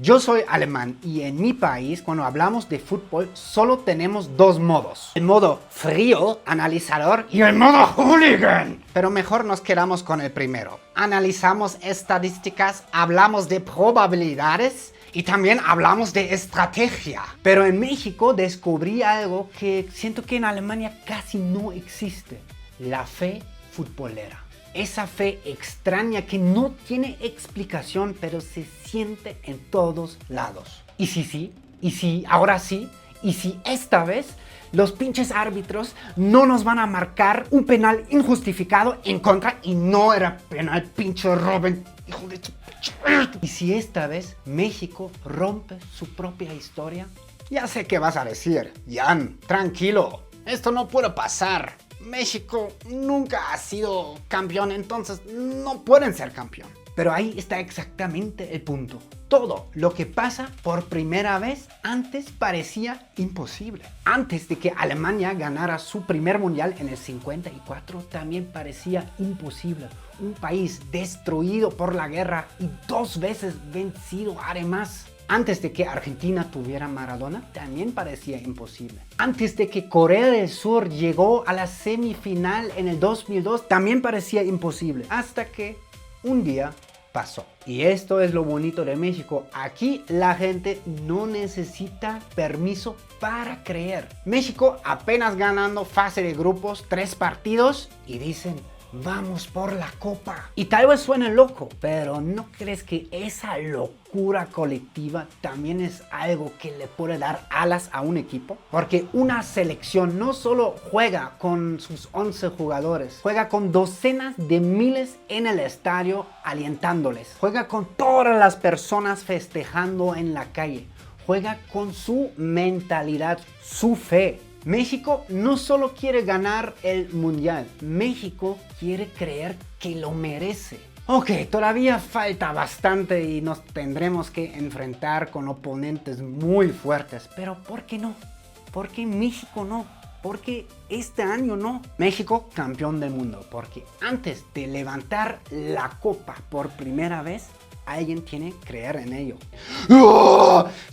Yo soy alemán y en mi país cuando hablamos de fútbol solo tenemos dos modos. El modo frío, analizador y el modo hooligan. Pero mejor nos quedamos con el primero. Analizamos estadísticas, hablamos de probabilidades y también hablamos de estrategia. Pero en México descubrí algo que siento que en Alemania casi no existe. La fe futbolera. Esa fe extraña que no tiene explicación, pero se siente en todos lados. ¿Y si sí? ¿Y si ahora sí? ¿Y si esta vez los pinches árbitros no nos van a marcar un penal injustificado en contra y no era penal, pinche Robin, hijo de tu pinche... ¿Y si esta vez México rompe su propia historia? Ya sé qué vas a decir, Jan, tranquilo, esto no puede pasar. México nunca ha sido campeón, entonces no pueden ser campeón. Pero ahí está exactamente el punto. Todo lo que pasa por primera vez antes parecía imposible. Antes de que Alemania ganara su primer mundial en el 54, también parecía imposible. Un país destruido por la guerra y 2 veces vencido además. Antes de que Argentina tuviera Maradona, también parecía imposible. Antes de que Corea del Sur llegó a la semifinal en el 2002, también parecía imposible. Hasta que un día pasó. Y esto es lo bonito de México. Aquí la gente no necesita permiso para creer. México apenas ganando fase de grupos, 3 partidos y dicen... vamos por la copa. Y tal vez suene loco, pero ¿no crees que esa locura colectiva también es algo que le puede dar alas a un equipo? Porque una selección no solo juega con sus 11 jugadores, juega con docenas de miles en el estadio alientándoles, juega con todas las personas festejando en la calle, juega con su mentalidad, su fe. México no solo quiere ganar el mundial, México quiere creer que lo merece. Ok, todavía falta bastante y nos tendremos que enfrentar con oponentes muy fuertes, pero ¿por qué no? ¿Por qué México no? ¿Por qué este año no? México campeón del mundo, porque antes de levantar la copa por primera vez, alguien tiene que creer en ello.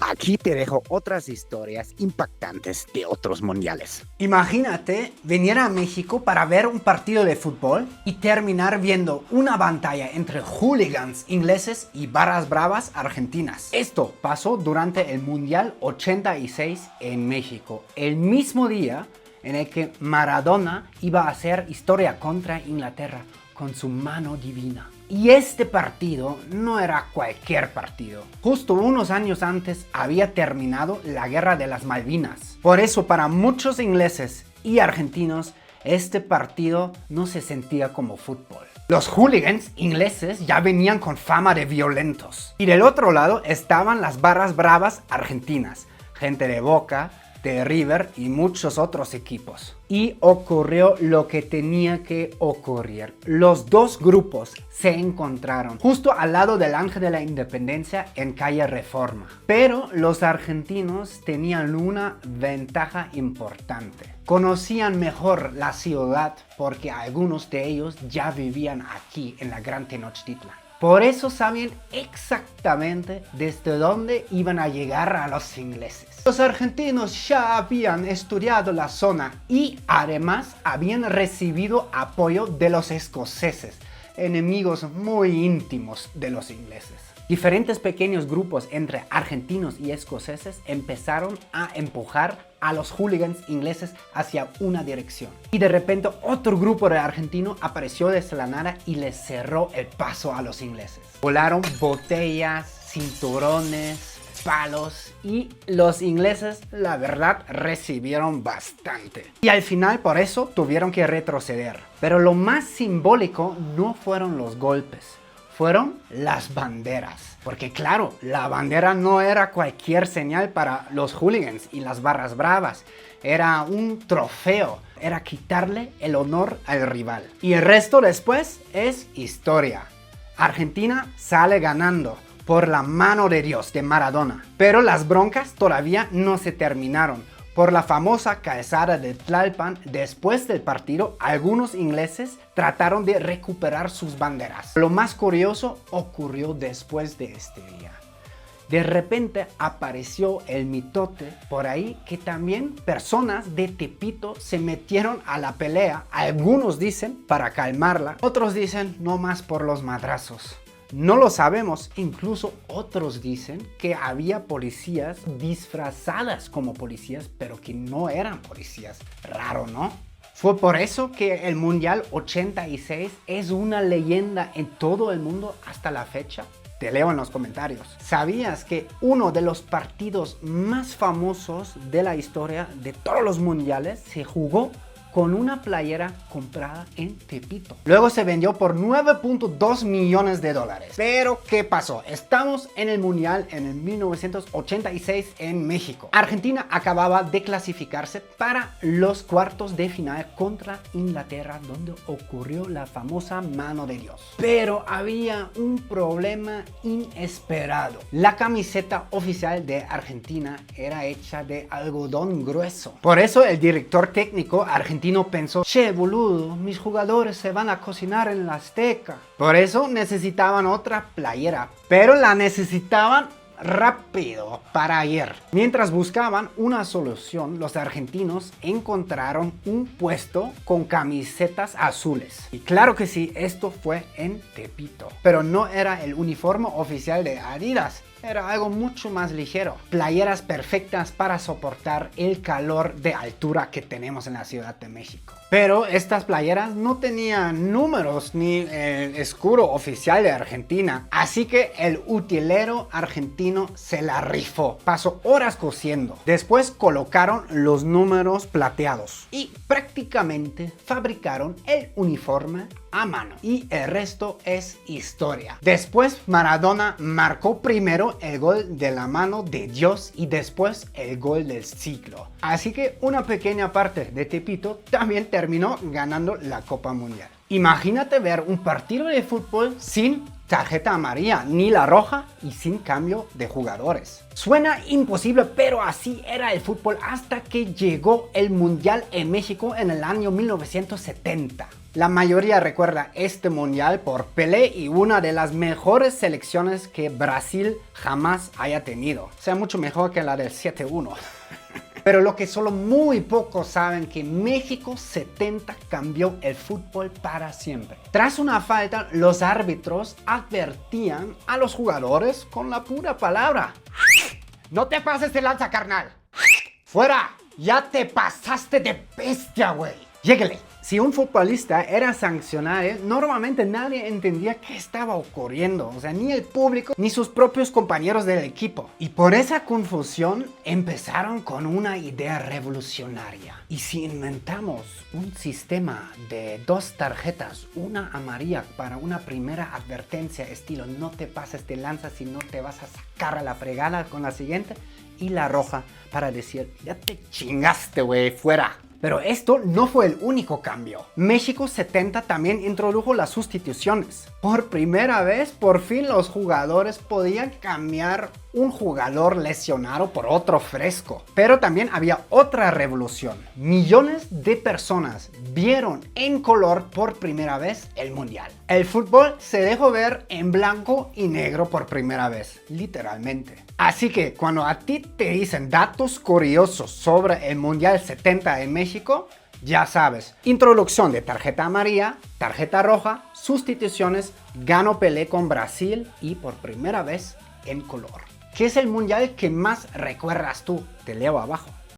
Aquí te dejo otras historias impactantes de otros mundiales. Imagínate venir a México para ver un partido de fútbol y terminar viendo una batalla entre hooligans ingleses y barras bravas argentinas. Esto pasó durante el Mundial 86 en México, el mismo día en el que Maradona iba a hacer historia contra Inglaterra con su mano divina. Y este partido no era cualquier partido. Justo unos años antes había terminado la Guerra de las Malvinas. Por eso para muchos ingleses y argentinos este partido no se sentía como fútbol. Los hooligans ingleses ya venían con fama de violentos. Y del otro lado estaban las barras bravas argentinas, gente de Boca, de River y muchos otros equipos. Y ocurrió lo que tenía que ocurrir. Los dos grupos se encontraron justo al lado del Ángel de la Independencia en calle Reforma. Pero los argentinos tenían una ventaja importante. Conocían mejor la ciudad porque algunos de ellos ya vivían aquí en la Gran Tenochtitlan. Por eso sabían exactamente desde dónde iban a llegar a los ingleses. Los argentinos ya habían estudiado la zona y además habían recibido apoyo de los escoceses, enemigos muy íntimos de los ingleses. Diferentes pequeños grupos entre argentinos y escoceses empezaron a empujar a los hooligans ingleses hacia una dirección. Y de repente otro grupo de argentinos apareció desde la nada y les cerró el paso a los ingleses. Volaron botellas, cinturones, palos y los ingleses, la verdad, recibieron bastante. Y al final por eso tuvieron que retroceder. Pero lo más simbólico no fueron los golpes. Fueron las banderas. Porque claro, la bandera no era cualquier señal para los hooligans y las barras bravas. Era un trofeo. Era quitarle el honor al rival. Y el resto después es historia. Argentina sale ganando por la mano de Dios de Maradona. Pero las broncas todavía no se terminaron. Por la famosa calzada de Tlalpan, después del partido, algunos ingleses trataron de recuperar sus banderas. Lo más curioso ocurrió después de este día. De repente apareció el mitote por ahí que también personas de Tepito se metieron a la pelea. Algunos dicen para calmarla, otros dicen no más por los madrazos. No lo sabemos, incluso otros dicen que había policías disfrazadas como policías, pero que no eran policías. Raro, ¿no? Fue por eso que el Mundial 86 es una leyenda en todo el mundo hasta la fecha. Te leo en los comentarios. ¿Sabías que uno de los partidos más famosos de la historia de todos los mundiales se jugó con una playera comprada en Tepito? Luego se vendió por 9.2 millones de dólares. Pero ¿qué pasó? Estamos en el Mundial en el 1986 en México. Argentina acababa de clasificarse para los cuartos de final contra Inglaterra, donde ocurrió la famosa mano de Dios. Pero había un problema inesperado. La camiseta oficial de Argentina era hecha de algodón grueso. Por eso el director técnico argentino pensó, che boludo, mis jugadores se van a cocinar en la Azteca. Por eso necesitaban otra playera, pero la necesitaban rápido para ayer. Mientras buscaban una solución, los argentinos encontraron un puesto con camisetas azules. Y claro que sí, esto fue en Tepito. Pero no era el uniforme oficial de Adidas. Era algo mucho más ligero. Playeras perfectas para soportar el calor de altura que tenemos en la Ciudad de México. Pero estas playeras no tenían números ni el escudo oficial de Argentina. Así que el utilero argentino se la rifó. Pasó horas cosiendo. Después colocaron los números plateados. Y prácticamente fabricaron el uniforme a mano. Y el resto es historia. Después Maradona marcó primero el gol de la mano de Dios y después el gol del siglo. Así que una pequeña parte de Tepito también terminó ganando la Copa Mundial. Imagínate ver un partido de fútbol sin tarjeta amarilla ni la roja y sin cambio de jugadores. Suena imposible, pero así era el fútbol hasta que llegó el Mundial en México en el año 1970. La mayoría recuerda este mundial por Pelé y una de las mejores selecciones que Brasil jamás haya tenido. O sea, mucho mejor que la del 7-1. Pero lo que solo muy pocos saben que México 70 cambió el fútbol para siempre. Tras una falta, los árbitros advertían a los jugadores con la pura palabra: no te pases de lanza, carnal. Fuera, ya te pasaste de bestia, güey. Lléguele. Si un futbolista era sancionado, normalmente nadie entendía qué estaba ocurriendo. O sea, ni el público, ni sus propios compañeros del equipo. Y por esa confusión empezaron con una idea revolucionaria. ¿Y si inventamos un sistema de 2 tarjetas? Una amarilla para una primera advertencia, estilo no te pases de lanza si no te vas a sacar a la fregada con la siguiente. Y la roja para decir, ya te chingaste, güey, fuera. Pero esto no fue el único cambio. México 70 también introdujo las sustituciones. Por primera vez, por fin los jugadores podían cambiar un jugador lesionado por otro fresco. Pero también había otra revolución. Millones de personas vieron en color por primera vez el mundial. El fútbol se dejó ver en blanco y negro por primera vez, literalmente. Así que cuando a ti te dicen datos curiosos sobre el Mundial 70 en México, ya sabes, introducción de tarjeta amarilla, tarjeta roja, sustituciones, ganó Pelé con Brasil y por primera vez en color. ¿Qué es el Mundial que más recuerdas tú? Te leo abajo.